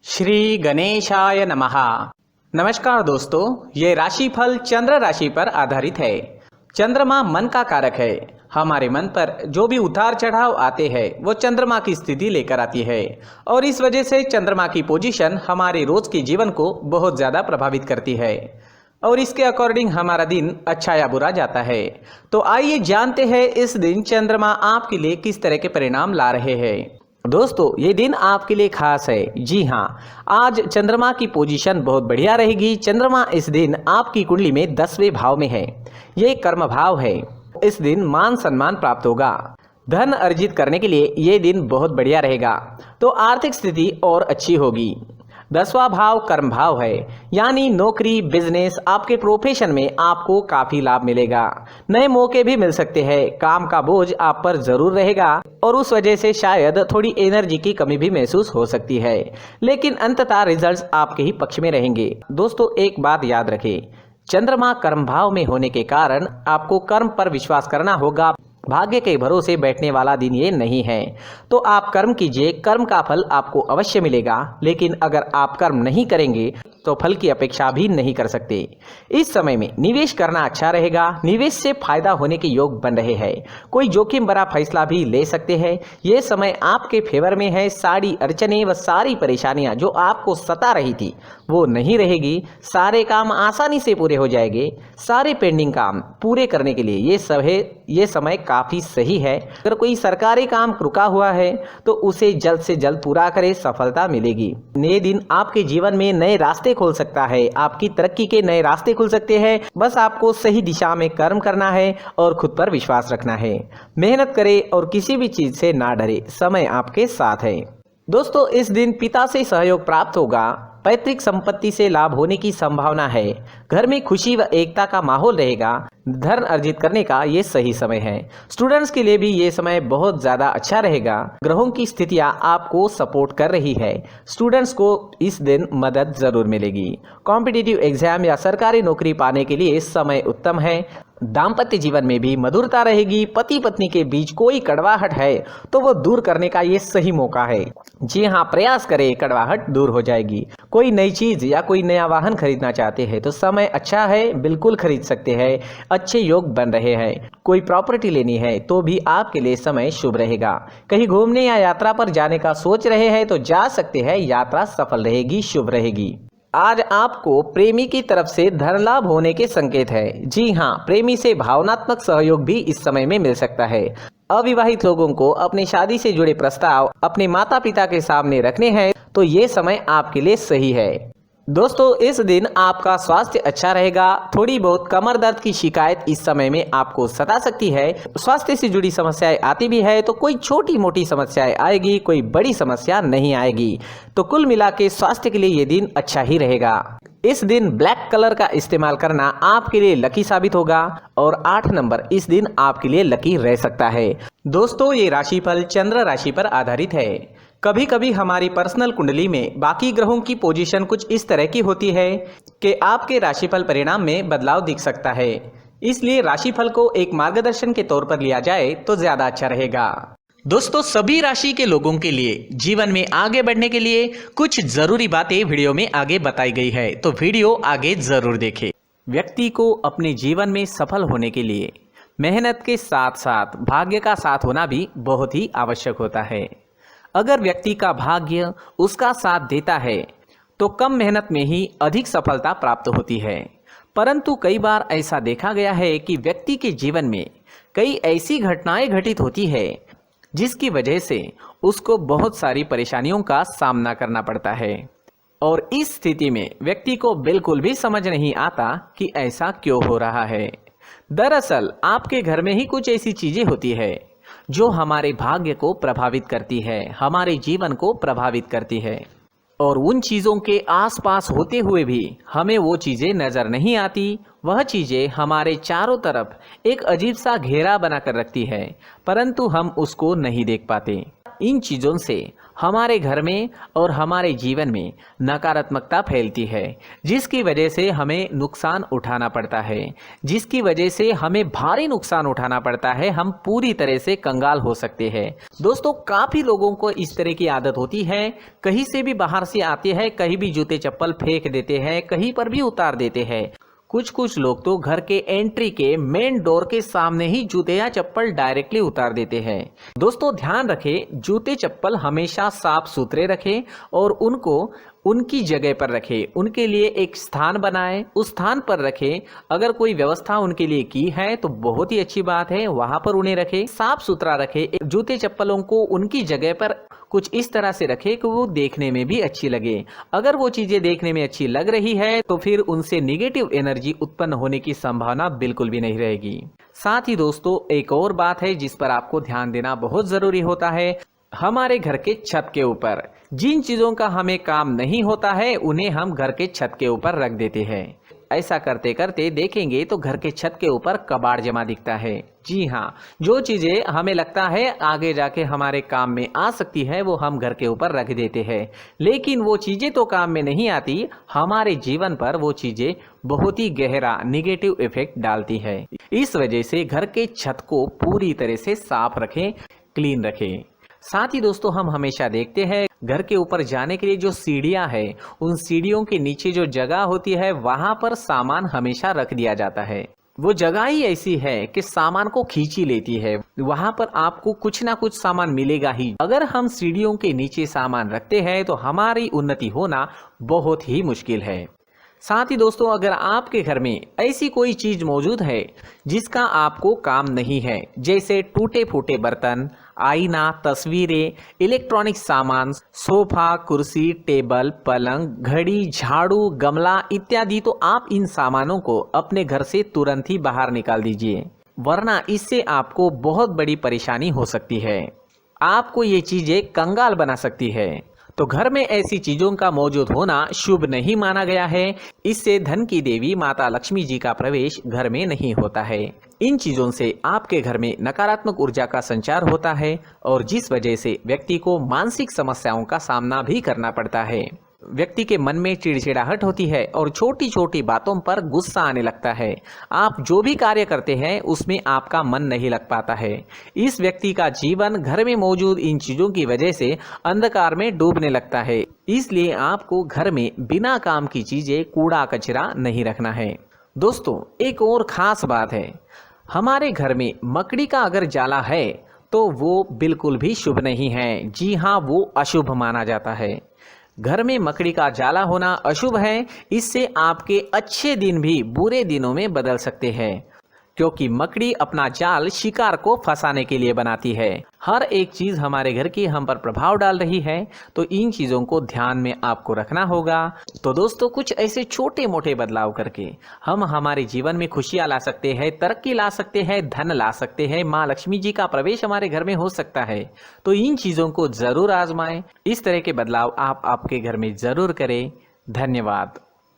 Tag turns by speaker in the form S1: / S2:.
S1: श्री गणेशाय नमः। नमस्कार दोस्तों, ये राशिफल चंद्र राशि पर आधारित है। चंद्रमा मन का कारक है। हमारे मन पर जो भी उतार चढ़ाव आते हैं वो चंद्रमा की स्थिति लेकर आती है और इस वजह से चंद्रमा की पोजीशन हमारे रोज के जीवन को बहुत ज़्यादा प्रभावित करती है और इसके अकॉर्डिंग हमारा दिन अच्छा या बुरा जाता है। तो आइए जानते हैं इस दिन चंद्रमा आपके लिए किस तरह के परिणाम ला रहे हैं। दोस्तों, ये दिन आपके लिए खास है। जी हाँ, आज चंद्रमा की पोजीशन बहुत बढ़िया रहेगी। चंद्रमा इस दिन आपकी कुंडली में 10वें भाव में है। ये कर्म भाव है। इस दिन मान सम्मान प्राप्त होगा। धन अर्जित करने के लिए ये दिन बहुत बढ़िया रहेगा। तो आर्थिक स्थिति और अच्छी होगी। 10वां भाव कर्म भाव है, यानी नौकरी, बिजनेस, आपके प्रोफेशन में आपको काफी लाभ मिलेगा। नए मौके भी मिल सकते हैं। काम का बोझ आप पर जरूर रहेगा और उस वजह से शायद थोड़ी एनर्जी की कमी भी महसूस हो सकती है, लेकिन अंततः रिजल्ट्स आपके ही पक्ष में रहेंगे। दोस्तों, एक बात याद रखें, चंद्रमा कर्म भाव में होने के कारण आपको कर्म पर विश्वास करना होगा। भाग्य के भरोसे बैठने वाला दिन ये नहीं है। तो आप कर्म कीजिए, कर्म का फल आपको अवश्य मिलेगा, लेकिन अगर आप कर्म नहीं करेंगे तो फल की अपेक्षा भी नहीं कर सकते। इस समय में निवेश करना अच्छा रहेगा। निवेश से फायदा होने के योग बन रहे हैं। कोई जोखिम भरा फैसला भी ले सकते हैं। ये समय आपके फेवर में है। सारी अड़चने व सारी परेशानियां जो आपको सता रही थी वो नहीं रहेगी। सारे काम आसानी से पूरे हो जाएंगे। सारे पेंडिंग काम पूरे करने के लिए ये समय काफी सही है। अगर कोई सरकारी काम रुका हुआ है तो उसे जल्द से जल्द पूरा करें, सफलता मिलेगी। नए दिन आपके जीवन में नए रास्ते खोल सकता है। आपकी तरक्की के नए रास्ते खुल सकते हैं। बस आपको सही दिशा में कर्म करना है और खुद पर विश्वास रखना है। मेहनत करें और किसी भी चीज से ना डरे। समय आपके साथ है। दोस्तों, इस दिन पिता से सहयोग प्राप्त होगा। पैतृक संपत्ति से लाभ होने की संभावना है। घर में खुशी व एकता का माहौल रहेगा। धन अर्जित करने का ये सही समय है। स्टूडेंट्स के लिए भी ये समय बहुत ज़्यादा अच्छा रहेगा। ग्रहों की स्थितियां आपको सपोर्ट कर रही है। स्टूडेंट्स को इस दिन मदद जरूर मिलेगी। कॉम्पिटिटिव एग्जाम या सरकारी नौकरी पाने के लिए समय उत्तम है। दाम्पत्य जीवन में भी मधुरता रहेगी। पति पत्नी के बीच कोई कड़वाहट है तो वो दूर करने का ये सही मौका है। जी हाँ, प्रयास करें, कड़वाहट दूर हो जाएगी। कोई नई चीज या कोई नया वाहन खरीदना चाहते हैं तो समय अच्छा है, बिल्कुल खरीद सकते हैं। अच्छे योग बन रहे हैं। कोई प्रॉपर्टी लेनी है तो भी आपके लिए समय शुभ रहेगा। कहीं घूमने या यात्रा पर जाने का सोच रहे हैं तो जा सकते हैं। यात्रा सफल रहेगी, शुभ रहेगी। आज आपको प्रेमी की तरफ से धन लाभ होने के संकेत है। जी हाँ, प्रेमी से भावनात्मक सहयोग भी इस समय में मिल सकता है। अविवाहित लोगों को अपनी शादी से जुड़े प्रस्ताव अपने माता पिता के सामने रखने हैं तो ये समय आपके लिए सही है। दोस्तों, इस दिन आपका स्वास्थ्य अच्छा रहेगा। थोड़ी बहुत कमर दर्द की शिकायत इस समय में आपको सता सकती है। स्वास्थ्य से जुड़ी समस्याएं आती भी है तो कोई छोटी मोटी समस्याएं आएगी, कोई बड़ी समस्या नहीं आएगी। तो कुल मिला के स्वास्थ्य के लिए ये दिन अच्छा ही रहेगा। इस दिन ब्लैक कलर का इस्तेमाल करना आपके लिए लकी साबित होगा और 8 नंबर इस दिन आपके लिए लकी रह सकता है। दोस्तों, ये राशिफल चंद्र राशि पर आधारित है। कभी कभी हमारी पर्सनल कुंडली में बाकी ग्रहों की पोजीशन कुछ इस तरह की होती है कि आपके राशिफल परिणाम में बदलाव दिख सकता है। इसलिए राशिफल को एक मार्गदर्शन के तौर पर लिया जाए तो ज्यादा अच्छा रहेगा। दोस्तों, सभी राशि के लोगों के लिए जीवन में आगे बढ़ने के लिए कुछ जरूरी बातें वीडियो में आगे बताई गई है, तो वीडियो आगे जरूर देखें। व्यक्ति को अपने जीवन में सफल होने के लिए मेहनत के साथ साथ भाग्य का साथ होना भी बहुत ही आवश्यक होता है। अगर व्यक्ति का भाग्य उसका साथ देता है तो कम मेहनत में ही अधिक सफलता प्राप्त होती है। परंतु कई बार ऐसा देखा गया है कि व्यक्ति के जीवन में कई ऐसी घटनाएं घटित होती है जिसकी वजह से उसको बहुत सारी परेशानियों का सामना करना पड़ता है और इस स्थिति में व्यक्ति को बिल्कुल भी समझ नहीं आता कि ऐसा क्यों हो रहा है। दरअसल आपके घर में ही कुछ ऐसी चीजें होती है जो हमारे भाग्य को प्रभावित करती है, हमारे जीवन को प्रभावित करती है और उन चीज़ों के आसपास होते हुए भी हमें वो चीज़ें नज़र नहीं आती। वह चीज़ें हमारे चारों तरफ एक अजीब सा घेरा बनाकर रखती है, परंतु हम उसको नहीं देख पाते। इन चीज़ों से हमारे घर में और हमारे जीवन में नकारात्मकता फैलती है, जिसकी वजह से हमें नुकसान उठाना पड़ता है, जिसकी वजह से हमें भारी नुकसान उठाना पड़ता है। हम पूरी तरह से कंगाल हो सकते हैं। दोस्तों, काफ़ी लोगों को इस तरह की आदत होती है, कहीं से भी बाहर से आते हैं, कहीं भी जूते चप्पल फेंक देते हैं, कहीं पर भी उतार देते हैं। कुछ लोग तो घर के एंट्री के मेन डोर के सामने ही जूते या चप्पल डायरेक्टली उतार देते हैं। दोस्तों, ध्यान रखें, जूते चप्पल हमेशा साफ सुथरे रखें और उनको उनकी जगह पर रखें। उनके लिए एक स्थान बनाएं, उस स्थान पर रखें। अगर कोई व्यवस्था उनके लिए की है तो बहुत ही अच्छी बात है, वहां पर उन्हें रखें, साफ सुथरा रखें। जूते चप्पलों को उनकी जगह पर कुछ इस तरह से रखें कि वो देखने में भी अच्छी लगे। अगर वो चीजें देखने में अच्छी लग रही है तो फिर उनसे निगेटिव एनर्जी उत्पन्न होने की संभावना बिल्कुल भी नहीं रहेगी। साथ ही दोस्तों, एक और बात है जिस पर आपको ध्यान देना बहुत जरूरी होता है। हमारे घर के छत के ऊपर जिन चीजों का हमें काम नहीं होता है, उन्हें हम घर के छत के ऊपर रख देते हैं। ऐसा करते करते देखेंगे तो घर के छत के ऊपर कबाड़ जमा दिखता है। जी हाँ, जो चीजें हमें लगता है आगे जाके हमारे काम में आ सकती है, वो हम घर के ऊपर रख देते हैं। लेकिन वो चीजें तो काम में नहीं आती, हमारे जीवन पर वो चीजें बहुत ही गहरा निगेटिव इफेक्ट डालती है। इस वजह से घर के छत को पूरी तरह से साफ रखें, क्लीन रखें। साथ ही दोस्तों, हम हमेशा देखते हैं घर के ऊपर जाने के लिए जो सीढ़ियां हैं, उन सीढ़ियों के नीचे जो जगह होती है वहां पर सामान हमेशा रख दिया जाता है। वो जगह ही ऐसी है कि सामान को खींची लेती है, वहां पर आपको कुछ ना कुछ सामान मिलेगा ही। अगर हम सीढ़ियों के नीचे सामान रखते हैं तो हमारी उन्नति होना बहुत ही मुश्किल है। साथ ही दोस्तों, अगर आपके घर में ऐसी कोई चीज मौजूद है जिसका आपको काम नहीं है, जैसे टूटे फूटे बर्तन, आईना, तस्वीरें, इलेक्ट्रॉनिक सामान, सोफा, कुर्सी, टेबल, पलंग, घड़ी, झाड़ू, गमला इत्यादि, तो आप इन सामानों को अपने घर से तुरंत ही बाहर निकाल दीजिए, वरना इससे आपको बहुत बड़ी परेशानी हो सकती है। आपको ये चीजें कंगाल बना सकती है। तो घर में ऐसी चीजों का मौजूद होना शुभ नहीं माना गया है। इससे धन की देवी माता लक्ष्मी जी का प्रवेश घर में नहीं होता है। इन चीजों से आपके घर में नकारात्मक ऊर्जा का संचार होता है और जिस वजह से व्यक्ति को मानसिक समस्याओं का सामना भी करना पड़ता है। व्यक्ति के मन में चिड़चिड़ाहट होती है और छोटी छोटी बातों पर गुस्सा आने लगता है। आप जो भी कार्य करते हैं उसमें आपका मन नहीं लग पाता है। इस व्यक्ति का जीवन घर में मौजूद इन चीजों की वजह से अंधकार में डूबने लगता है। इसलिए आपको घर में बिना काम की चीजें, कूड़ा कचरा नहीं रखना है। दोस्तों, एक और खास बात है, हमारे घर में मकड़ी का अगर जाला है तो वो बिल्कुल भी शुभ नहीं है। जी हाँ, वो अशुभ माना जाता है। घर में मकड़ी का जाला होना अशुभ है। इससे आपके अच्छे दिन भी बुरे दिनों में बदल सकते हैं, क्योंकि मकड़ी अपना जाल शिकार को फंसाने के लिए बनाती है। हर एक चीज हमारे घर की हम पर प्रभाव डाल रही है, तो इन चीजों को ध्यान में आपको रखना होगा। तो दोस्तों, कुछ ऐसे छोटे मोटे बदलाव करके हम हमारे जीवन में खुशियां ला सकते हैं, तरक्की ला सकते हैं, धन ला सकते हैं, माँ लक्ष्मी जी का प्रवेश हमारे घर में हो सकता है। तो इन चीजों को जरूर आजमाएं। इस तरह के बदलाव आप आपके घर में जरूर करें। धन्यवाद।